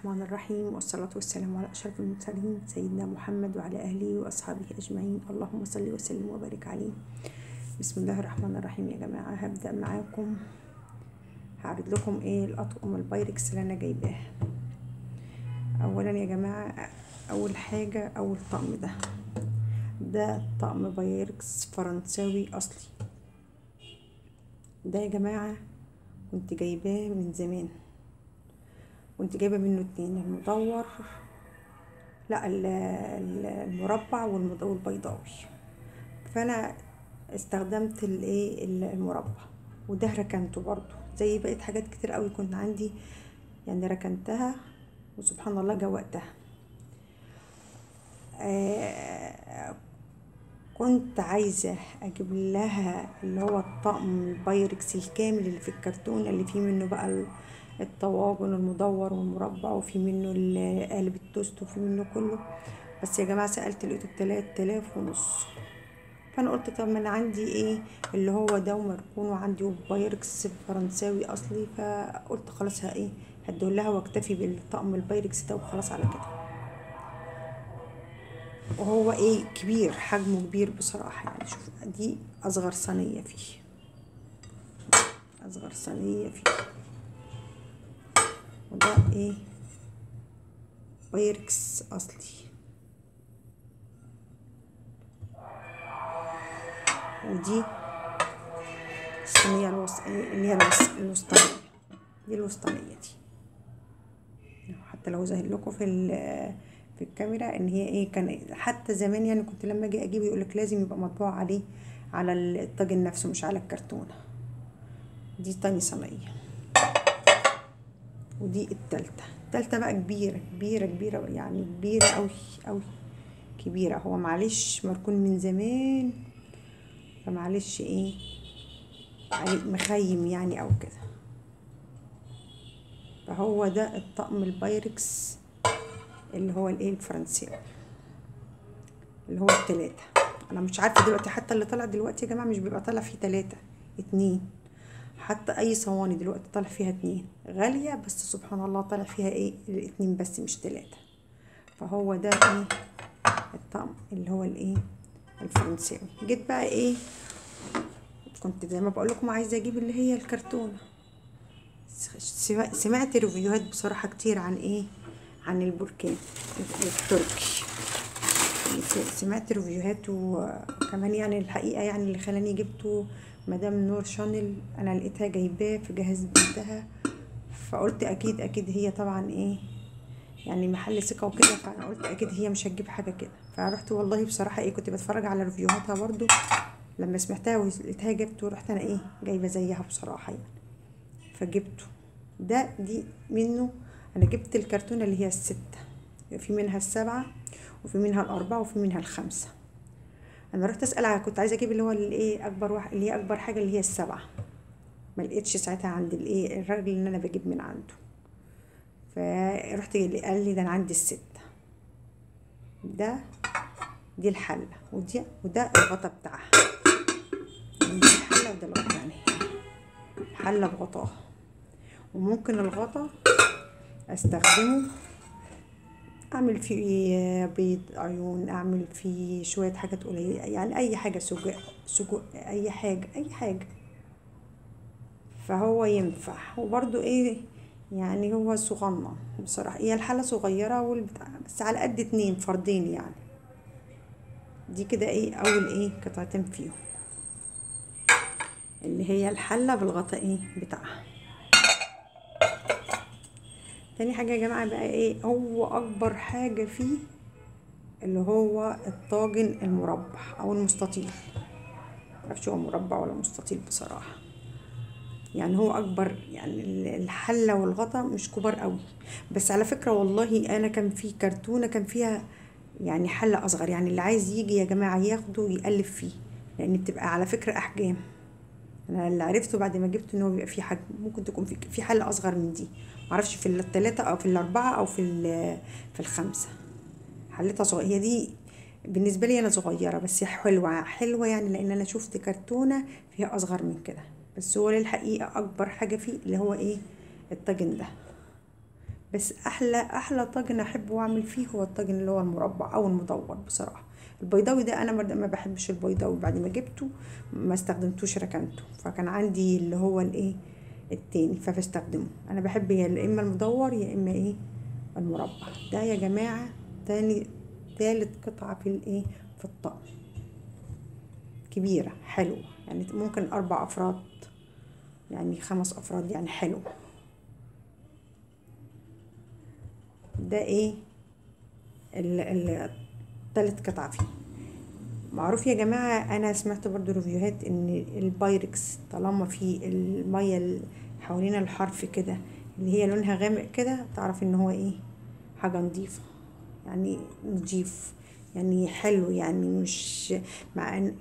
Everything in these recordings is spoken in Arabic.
الرحمن الرحيم، والصلاة والسلام على أشرف المرسلين سيدنا محمد وعلى أهله وأصحابه أجمعين. اللهم صل وسلم وبارك عليه. بسم الله الرحمن الرحيم. يا جماعة هبدأ معاكم، هعرض لكم الأطقم البايركس اللي أنا جايباها. أولا يا جماعة، أول حاجة أول طقم ده طقم بايركس فرنساوي أصلي. ده يا جماعة كنت جايباه من زمان، كنت جايبه منه اتنين، المدور لا المربع والبيضاوي. فانا استخدمت المربع، وده ركنته برضو زي بقيت حاجات كتير قوي كنت عندي، يعني ركنتها وسبحان الله جا وقتها. كنت عايزة اجيب لها اللي هو الطقم البايركس الكامل اللي في الكرتونة، اللي فيه منه بقى الطواجن المدور والمربع، وفي منه قالب التوست، وفي منه كله. بس يا جماعة سألت لقيته ب3,500. فانا قلت طب ما انا عندي اللي هو ده ومركون، وعندي بايركس فرنساوي اصلي، فقلت خلاص هدولها واكتفي بالطقم البايركس ده وخلاص على كده. وهو كبير، حجمه كبير بصراحة. يعني شوف، دي اصغر صينية فيه، اصغر صينية فيه. وده بايركس اصلي. ودي الصينية اللي هي الوسطانية، دي الوسطانية دي. حتى لو ظاهر لكم في الكاميرا ان هي كان حتى زمان، يعني كنت لما اجي اجيبه يقولك لازم يبقى مطبوع عليه على الطاجن نفسه مش على الكرتونة. دي تاني صينية. ودي التالتة بقى كبيرة كبيرة كبيرة، يعني كبيرة قوي قوي كبيرة. هو معلش مركون من زمان، فمعلش عليه مخيم يعني او كده. فهو ده الطقم البايركس اللي هو الفرنساوي، اللي هو ال3. انا مش عارفه دلوقتي، حتى اللي طالع دلوقتي يا جماعه مش بيبقى طالع فيه 3، 2. حتى اي صواني دلوقتي طالع فيها 2 غاليه، بس سبحان الله طالع فيها الاتنين بس مش 3. فهو ده الطقم اللي هو الفرنساوي. جيت بقى كنت زي ما بقول لكم عايزه اجيب اللي هي الكرتونه. سمعت ريفيوهات بصراحه كتير عن البركان التركي. سمعت ريفيوهات، وكمان يعني الحقيقه يعني اللي خلاني جبته مدام نور شانل. انا لقيتها جايباه في جهاز بنتها، فقلت اكيد هي طبعا يعني محل ثقه وكده. فانا قلت اكيد هي مش هتجيب حاجه كده. فرحت والله بصراحه كنت بتفرج على ريفيوهاتها برضو، لما سمعتها ولقيتها جبته، ورحت انا جايبه زيها بصراحه يعني. فجبته. دي منه. انا جبت الكرتونه اللي هي ال6، في منها ال7، وفي منها ال4، وفي منها ال5. انا رحت اسال كنت عايزه اجيب اللي هو اكبر واحد، اللي هي اكبر حاجه اللي هي ال7. ما لقيتش ساعتها عند الراجل اللي انا بجيب من عنده. فرحت قال لي ده انا عندي ال6. دي الحله، وده الغطا بتاعها. دي الحله وده الغطا، يعني حله بغطاها. وممكن الغطا استخدمه اعمل فيه بيض عيون، اعمل فيه شويه حاجات قليله، يعني اي حاجه، سجق اي حاجه. فهو ينفع. وبرضو يعني هو صغنن بصراحه. هي الحله صغيره والبتاع، بس على قد 2 فردين يعني. دي كده اول قطعتين فيهم، اللي هي الحله بالغطاء بتاعها. تاني حاجه يا جماعه بقى هو اكبر حاجه فيه، اللي هو الطاجن المربع او المستطيل. معرفش هو مربع ولا مستطيل بصراحه. يعني هو اكبر، يعني الحله والغطا مش كبار قوي. بس على فكره والله انا كان في كرتونه كان فيها يعني حله اصغر، يعني اللي عايز يجي يا جماعه ياخده ويقلب فيه، لان بتبقى على فكره احجام. انا اللي عرفته بعد ما جبته ان هو بيبقى فيه حجم، ممكن تكون في حله اصغر من دي. معرفش في ال3 او في ال4 او في ال5. حلتها صغيره هي دي بالنسبه لي انا صغيره، بس حلوه حلوه يعني، لان انا شفت كرتونه فيها اصغر من كده. بس هو للحقيقه اكبر حاجه فيه اللي هو الطاجن ده. بس احلى طاجن احبه واعمل فيه هو الطاجن اللي هو المربع او المدور بصراحه. البيضاوي ده انا ما بحبش البيضاوي، بعد ما جبته ما استخدمتوش، ركنته، فكان عندي اللي هو الايه التاني فبستخدمه. انا بحب يا اما المدور يا اما ايه المربع. ده يا جماعه تالت قطعه في الايه في الطقم، كبيره حلوه يعني ممكن 4 افراد يعني 5 افراد يعني حلو. ده ايه تالت قطعه فيه. معروف يا جماعة، أنا سمعت برضو ريفيوهات إن البايركس طالما في المية حوالين الحرف كده اللي هي لونها غامق كده، تعرف إن هو إيه حاجة نظيفة، يعني نضيف، يعني حلو، يعني مش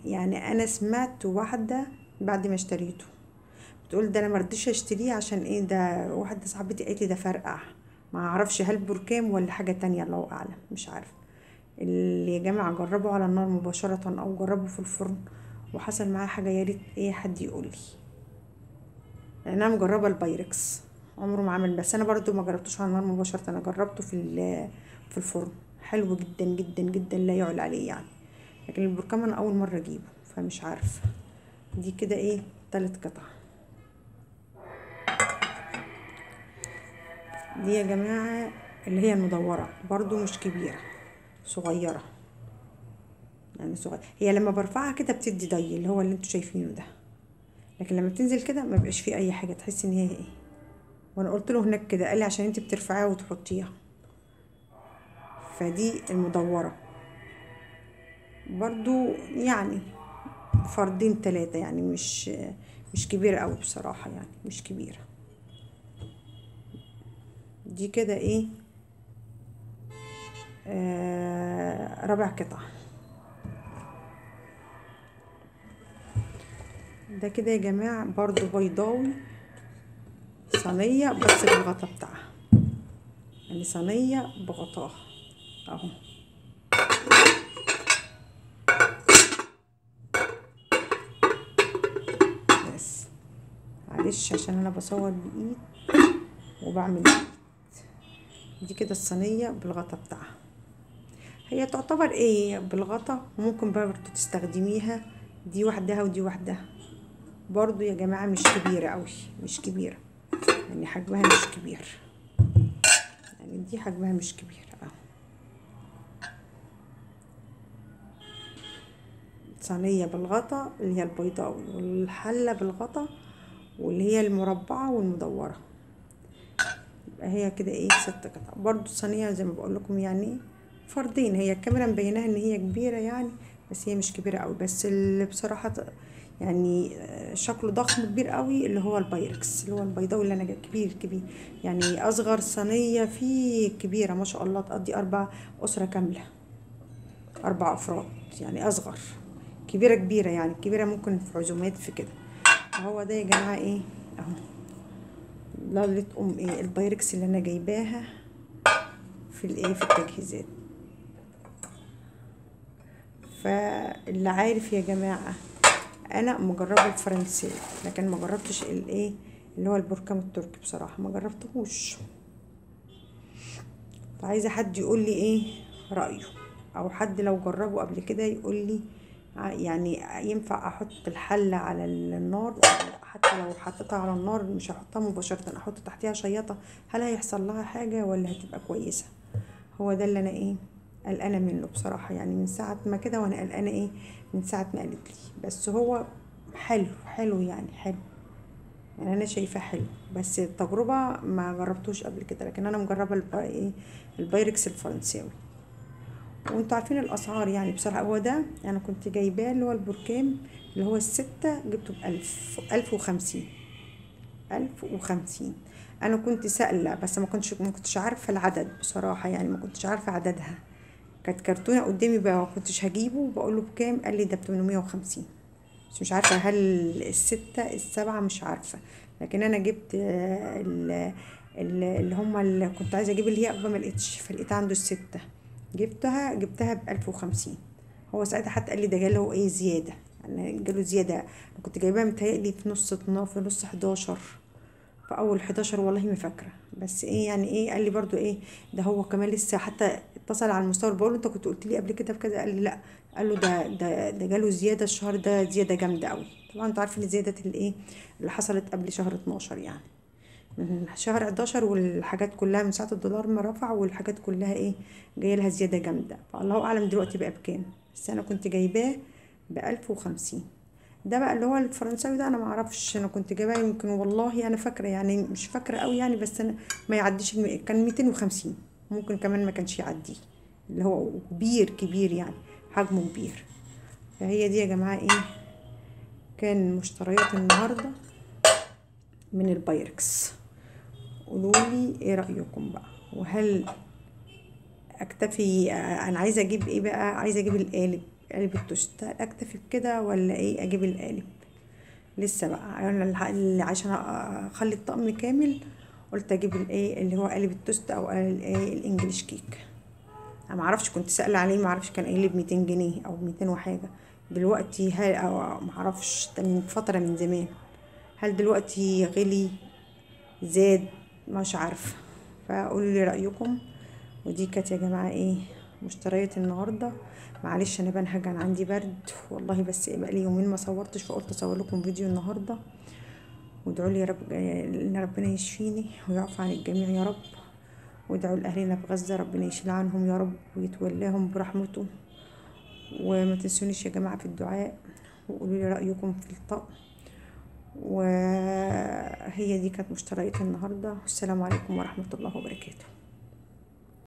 يعني أنا سمعت واحدة بعد ما اشتريته بتقول ده أنا مرضيش اشتريه عشان إيه، ده واحدة صاحبتي قالت لي ده فرقع، ما اعرفش هل بركام ولا حاجة تانية، الله أعلم، مش عارفة. اللي يا جماعة جربوا على النار مباشرة او جربوا في الفرن وحصل معاه حاجة، يا ريت ايه حد يقول لي، لان انا مجربة البايركس عمره ما عمل، بس انا برضو ما جربتوش على النار مباشرة، انا جربته في الفرن، حلو جدا جدا جدا لا يعلى عليه يعني. لكن البركمان انا اول مرة اجيبه فمش عارفة. دي كده ايه 3 قطع. دي يا جماعة اللي هي المدورة برضو مش كبيرة، صغيرة يعني صغير، هي لما برفعها كده بتدي ضي اللي هو اللي انتوا شايفينه ده، لكن لما بتنزل كده ما بقاش فيه اي حاجه، تحسي ان هي ايه. وانا قلت له هناك كده قال لي عشان انت بترفعيها وتحطيها. فدي المدوره برضو يعني فردين 3 يعني مش كبيره قوي بصراحه، يعني مش كبيره. دي كده ايه 4 قطع. ده كده يا جماعه برضو بيضاوي، صينيه بس بالغطا بتاعها، يعني صينيه بغطاها اهو. بس معلش عشان انا بصور بايد وبعمل بايد. دي كده الصينيه بالغطا بتاعها، هي تعتبر ايه بالغطا، وممكن برضو تستخدميها دي وحدها ودي وحدها برضو يا جماعه، مش كبيره قوي، مش كبيره يعني حجمها مش كبير، يعني دي حجمها مش كبير اهو. صينيه بالغطا اللي هي البيضاوي، والحله بالغطا واللي هي المربعه والمدوره، يبقى هي كده ايه 6 قطع. برضو الصينيه زي ما بقول لكم يعني فردين، هي الكاميرا مبيناها ان هي كبيره يعني، بس هي مش كبيره قوي، بس اللي بصراحه يعني شكله ضخم كبير قوي اللي هو البايركس اللي هو البيضاوي اللي انا كبير كبير، يعني اصغر صينيه فيه كبيره ما شاء الله تقضي 4 اسره كامله، 4 افراد يعني اصغر، كبيره كبيره يعني كبيره ممكن في عزومات في كده. هو ده يا جماعه ايه اهو ليلة ايه البايركس اللي انا جايباها في الايه في التجهيزات. فاللي عارف يا جماعه انا مجربه الفرنسي، لكن ما جربتش الايه اللي هو البركم التركي بصراحه، ما جربتهوش، فعايزه حد يقول لي ايه رايه، او حد لو جربه قبل كده يقول لي يعني ينفع احط الحله على النار، حتى لو حطيتها على النار مش هحطها مباشره، احط تحتيها شياطه، هل هيحصل لها حاجه ولا هتبقى كويسه؟ هو ده اللي انا ايه قلقانه منه بصراحه، يعني من ساعه ما كده وانا قلقانه ايه من ساعه ما قالت لي. بس هو حلو حلو يعني حلو، يعني انا شايفاه حلو، بس التجربه ما جربتوش قبل كده، لكن انا مجربه ايه البايركس الفرنساوي. وانتوا عارفين الاسعار يعني بصراحه، هو ده انا كنت جايباه اللي هو البركام اللي هو ال6 جبته ب1000 1050. انا كنت سائله بس ما كنتش عارفه العدد بصراحه، يعني ما كنتش عارفه عددها، كانت كرتونه قدامي بقى ما كنتش هجيبه، بقول له بكام، قال لي ده ب850، بس مش عارفه هل ال6 ال7 مش عارفه. لكن انا جبت اللي هما اللي كنت عايزه اجيب اللي هي اكبر، ما لقيتش، فلقيت عنده ال6 جبتها ب1050. هو ساعتها حتى قال لي ده جاله ايه زياده، يعني جاله زياده، انا كنت جايباها متهيألي في نص 11، في اول 11 والله ما فاكره، بس ايه يعني ايه قال لي برضو ايه ده هو كمان لسه، حتى اتصل على المستوى، بقول له انت كنت قلت لي قبل كده بكذا، قال لي لا، قال له ده جاله زياده الشهر ده، زياده جامده قوي. طبعا انتوا عارفين زياده الايه اللي حصلت قبل شهر 12 يعني، من شهر 11 والحاجات كلها من ساعه الدولار ما رفع، والحاجات كلها ايه جايه لها زياده جامده، فالله اعلم دلوقتي بقى بكام. بس انا كنت جايباه ب1050. ده بقى اللي هو الفرنساوي ده انا ما اعرفش، انا كنت جايباه يمكن والله انا فاكره يعني، مش فاكره قوي يعني، بس انا ما يعديش كان 250، ممكن كمان ما كانش يعديه، اللي هو كبير كبير يعني، حجمه كبير. فهي دي يا جماعه ايه كان مشتريات النهارده من البايركس. قولولي ايه رايكم بقى، وهل اكتفي انا عايزه اجيب ايه بقى، عايزه اجيب القالب، قالب التوست، اكتفي بكده ولا ايه اجيب القالب؟ لسه بقى انا اللي عشان اخلي الطقم كامل قلت اجيب الايه اللي هو قالب التوست او الايه الانجليش كيك. انا ما اعرفش، كنت سائله عليه ما اعرفش، كان قايل ب 200 جنيه او 200 وحاجه. دلوقتي هل او ما اعرفش، ده من فتره من زمان، هل دلوقتي غلي زاد؟ مش عارفه. فقولوا لي رايكم. ودي كانت يا جماعه ايه مشتريات النهارده. معلش انا بنهج، انا عندي برد والله، بس بقى لي يومين ما صورتش، فقلت اصور لكم فيديو النهارده. وادعوا لي يا رب ان ربنا يشفيني ويعفو عن الجميع يا رب. وادعوا لاهلنا في غزه ربنا يشيل عنهم يا رب ويتولاهم برحمته. وما تنسونيش يا جماعه في الدعاء، وقولوا لي رايكم في الطقم. وهي دي كانت مشتريات النهارده، والسلام عليكم ورحمه الله وبركاته.